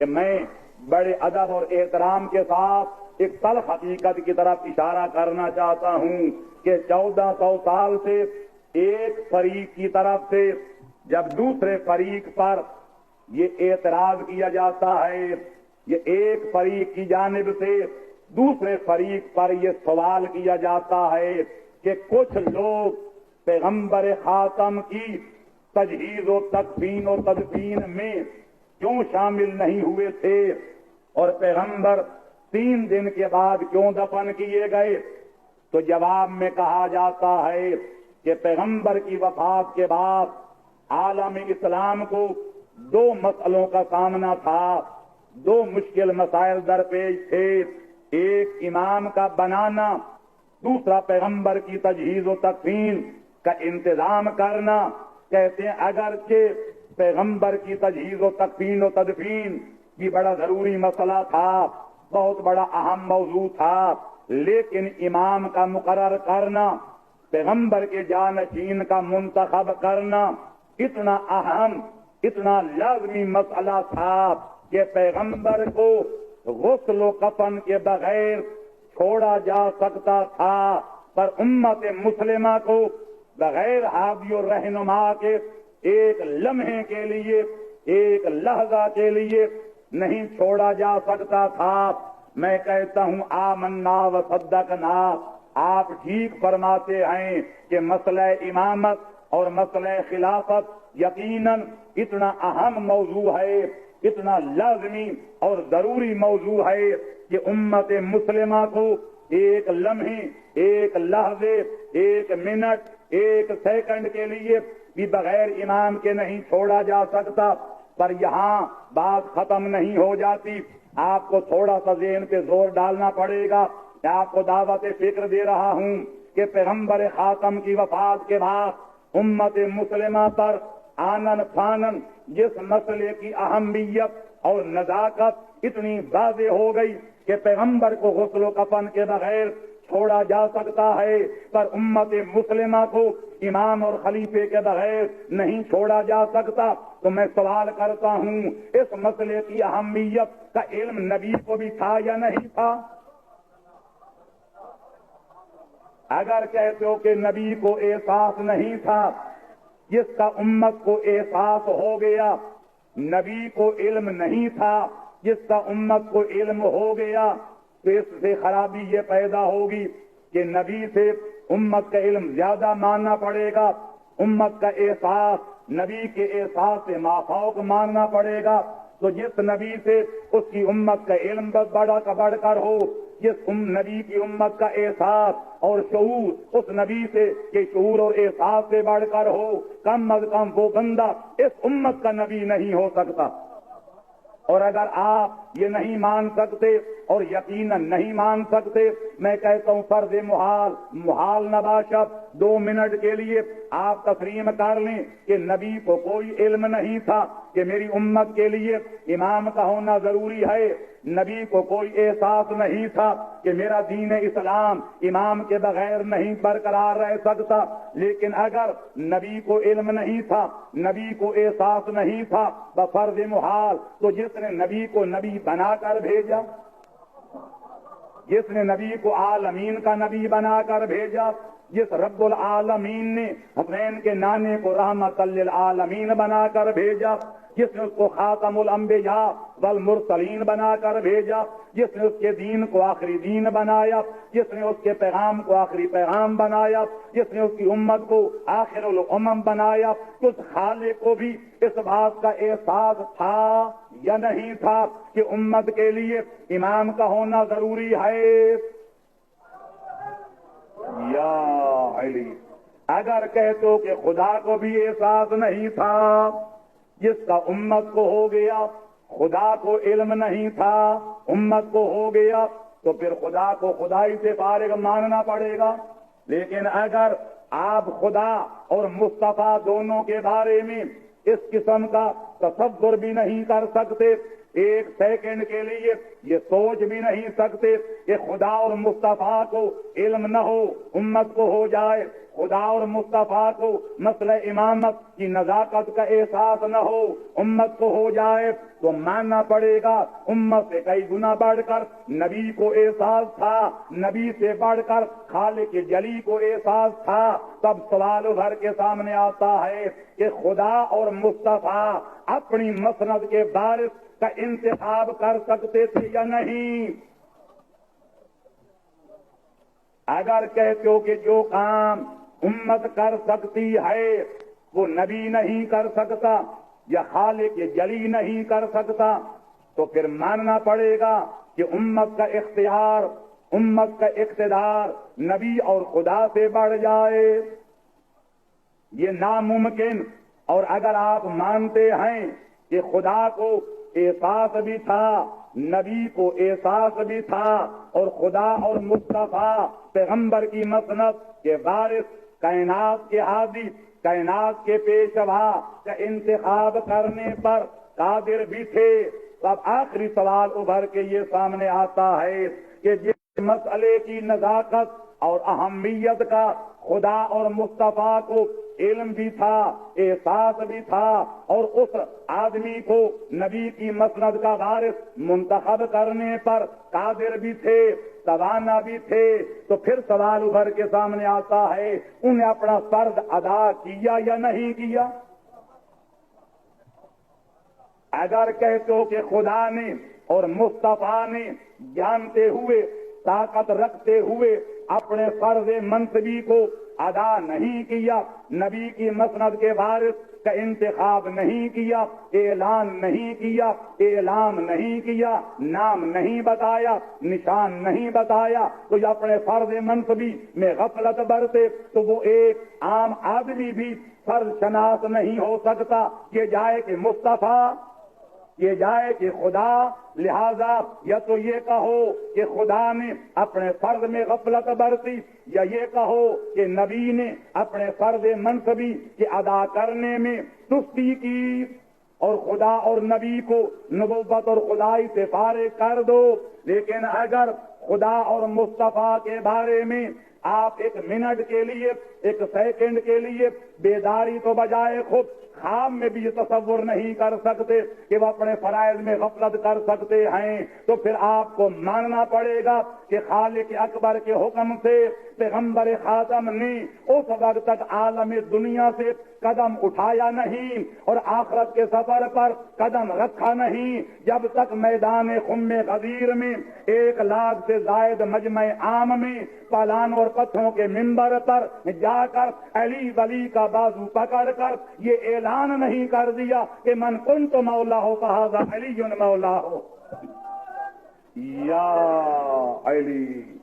کہ میں بڑے ادب اور احترام کے ساتھ ایک تلخ حقیقت کی طرف اشارہ کرنا چاہتا ہوں کہ 1400 سال سے ایک فریق کی طرف سے جب دوسرے فریق پر یہ اعتراض کیا جاتا ہے، یہ ایک فریق کی جانب سے دوسرے فریق پر یہ سوال کیا جاتا ہے کہ کچھ لوگ پیغمبر خاتم کی تجہیز و تکفین و تدفین میں کیوں شامل نہیں ہوئے تھے اور پیغمبر 3 دن کے بعد کیوں دفن کیے گئے؟ تو جواب میں کہا جاتا ہے کہ پیغمبر کی وفات کے بعد عالم اسلام کو 2 مسئلوں کا سامنا تھا، 2 مشکل مسائل درپیش تھے، ایک امام کا بنانا، دوسرا پیغمبر کی تجہیز و تکفین کا انتظام کرنا۔ کہتے ہیں اگرچہ پیغمبر کی تجہیز و تکفین و تدفین بھی بڑا ضروری مسئلہ تھا، بہت بڑا اہم موضوع تھا، لیکن امام کا مقرر کرنا، پیغمبر کے جانشین کا منتخب کرنا اتنا اہم، اتنا لازمی مسئلہ تھا کہ پیغمبر کو غسل و کفن کے بغیر چھوڑا جا سکتا تھا، پر امت مسلمہ کو بغیر ہادی و رہنما کے ایک لمحے کے لیے، ایک لحظہ کے لیے نہیں چھوڑا جا سکتا تھا۔ میں کہتا ہوں آمنا و صدقنا، آپ ٹھیک فرماتے ہیں کہ مسئلہ امامت اور مسئلہ خلافت یقیناً اتنا اہم موضوع ہے، اتنا لازمی اور ضروری موضوع ہے کہ امت مسلمہ کو ایک لمحے، ایک لحظے، ایک منٹ، ایک سیکنڈ کے لیے بھی بغیر امام کے نہیں چھوڑا جا سکتا۔ پر یہاں بات ختم نہیں ہو جاتی، آپ کو تھوڑا سا ذہن پہ زور ڈالنا پڑے گا۔ میں آپ کو دعوت فکر دے رہا ہوں کہ پیغمبر خاتم کی وفات کے بعد امت مسلمہ پر آنن فانن جس مسئلے کی اہمیت اور نزاکت اتنی واضح ہو گئی کہ پیغمبر کو غسل و کفن کے بغیر چھوڑا جا سکتا ہے، پر امت مسلمہ کو امام اور خلیفے کے بغیر نہیں چھوڑا جا سکتا، تو میں سوال کرتا ہوں اس مسئلے کی اہمیت کا علم نبی کو بھی تھا یا نہیں تھا؟ اگر کہتے ہو کہ نبی کو احساس نہیں تھا، جس کا امت کو احساس ہو گیا، نبی کو علم نہیں تھا، جس کا امت کو علم ہو گیا، تو اس سے خرابی یہ پیدا ہوگی کہ نبی سے امت کا علم زیادہ ماننا پڑے گا، امت کا احساس نبی کے احساس سے مافوق ماننا پڑے گا۔ تو جس نبی سے اس کی امت کا علم بڑھ کر ہو، جس نبی کی امت کا احساس اور شعور اس نبی سے کہ شعور اور احساس سے بڑھ کر ہو، کم از کم وہ بندہ اس امت کا نبی نہیں ہو سکتا۔ اور اگر آپ یہ نہیں مان سکتے اور یقیناً نہیں مان سکتے، میں کہتا ہوں فرض محال نباشت 2 منٹ کے لیے آپ تسلیم کر لیں کہ نبی کو کوئی علم نہیں تھا کہ میری امت کے لیے امام کا ہونا ضروری ہے، نبی کو کوئی احساس نہیں تھا کہ میرا دین اسلام امام کے بغیر نہیں برقرار رہ سکتا۔ لیکن اگر نبی کو علم نہیں تھا، نبی کو احساس نہیں تھا بفرض محال، تو جس نے نبی کو نبی بنا کر بھیجا، جس نے نبی کو عالمین کا نبی بنا کر بھیجا، جس رب العالمین نے حسین کے نانے کو رحمت للعالمین بنا کر بھیجا، جس نے اس کو خاتم الانبیاء والمرسلین بنا کر بھیجا، جس نے اس کے دین کو آخری دین بنایا، جس نے اس کے پیغام کو آخری پیغام بنایا، جس نے اس کی امت کو آخر الامم بنایا، اس خالق کو بھی اس بات کا احساس تھا یا نہیں تھا کہ امت کے لیے امام کا ہونا ضروری ہے؟ یا علی، اگر کہتے ہو کہ خدا کو بھی احساس نہیں تھا، جس کا امت کو ہو گیا، خدا کو علم نہیں تھا، امت کو ہو گیا، تو پھر خدا کو خدائی سے فارغ ماننا پڑے گا۔ لیکن اگر آپ خدا اور مصطفیٰ دونوں کے بارے میں اس قسم کا تصور بھی نہیں کر سکتے ایک سیکنڈ کے لیے یہ سوچ بھی نہیں سکتے کہ خدا اور مصطفیٰ کو علم نہ ہو، امت کو ہو جائے، خدا اور مصطفیٰ کو مسئلہ امامت کی نزاکت کا احساس نہ ہو، امت کو ہو جائے تو ماننا پڑے گا امت سے کئی گنا بڑھ کر نبی کو احساس تھا، نبی سے بڑھ کر خالق جلی کو احساس تھا۔ تب سوال ابھر کے سامنے آتا ہے کہ خدا اور مصطفیٰ اپنی مسند کے وارث کا انتخاب کر سکتے تھے یا نہیں؟ اگر کہتے ہو کہ جو کام امت کر سکتی ہے وہ نبی نہیں کر سکتا یا خالق جلی نہیں کر سکتا، تو پھر ماننا پڑے گا کہ امت کا اختیار، امت کا اقتدار نبی اور خدا سے بڑھ جائے، یہ ناممکن۔ اور اگر آپ مانتے ہیں کہ خدا کو احساس بھی تھا، نبی کو احساس بھی تھا، اور خدا اور مصطفیٰ پیغمبر کی مسند کے وارث، کائنات کے ہادی، کائنات کے پیشوا کا انتخاب کرنے پر قادر بھی تھے، تب آخری سوال ابھر کے یہ سامنے آتا ہے کہ جس مسئلے کی نزاکت اور اہمیت کا خدا اور مصطفیٰ کو علم بھی تھا، احساس بھی تھا، اور اس آدمی کو نبی کی مسند کا وارث منتخب کرنے پر قادر بھی تھے، توانا بھی تھے، تو پھر سوال ابھر کے سامنے آتا ہے انہیں اپنا فرض ادا کیا یا نہیں کیا؟ اگر کہتے ہو کہ خدا نے اور مصطفیٰ نے جانتے ہوئے، طاقت رکھتے ہوئے اپنے فرض منصبی کو ادا نہیں کیا، نبی کی مسند کے وارث کا انتخاب نہیں کیا، اعلان نہیں کیا، اعلام نہیں کیا، نام نہیں بتایا، نشان نہیں بتایا، تو یہ اپنے فرض منصبی میں غفلت برتے تو وہ ایک عام آدمی بھی فرض شناس نہیں ہو سکتا، یہ جائے کہ مصطفیٰ، یہ جائے کہ خدا۔ لہذا یا تو یہ کہو کہ خدا نے اپنے فرض میں غفلت برتی، یا یہ کہو کہ نبی نے اپنے فرض منصبی کے ادا کرنے میں سستی کی، اور خدا اور نبی کو نبوت اور خدائی سے فارغ کر دو۔ لیکن اگر خدا اور مصطفیٰ کے بارے میں آپ ایک منٹ کے لیے، ایک سیکنڈ کے لیے بیداری تو بجائے خود خواب میں بھی یہ تصور نہیں کر سکتے کہ وہ اپنے فرائض میں غفلت کر سکتے ہیں، تو پھر آپ کو ماننا پڑے گا کہ خالق اکبر کے حکم سے پیغمبر خاتم نے اس وقت تک عالم دنیا سے قدم اٹھایا نہیں اور آخرت کے سفر پر قدم رکھا نہیں، جب تک میدان خم غدیر میں 1,00,000 سے زائد مجمع عام میں پالان اور پتھروں کے منبر پر جا کر علی ولی کا بازو پکڑ کر یہ اعلان نہیں کر دیا کہ من کنت مولا ہو فہذا علی مولا ہو، یا علی۔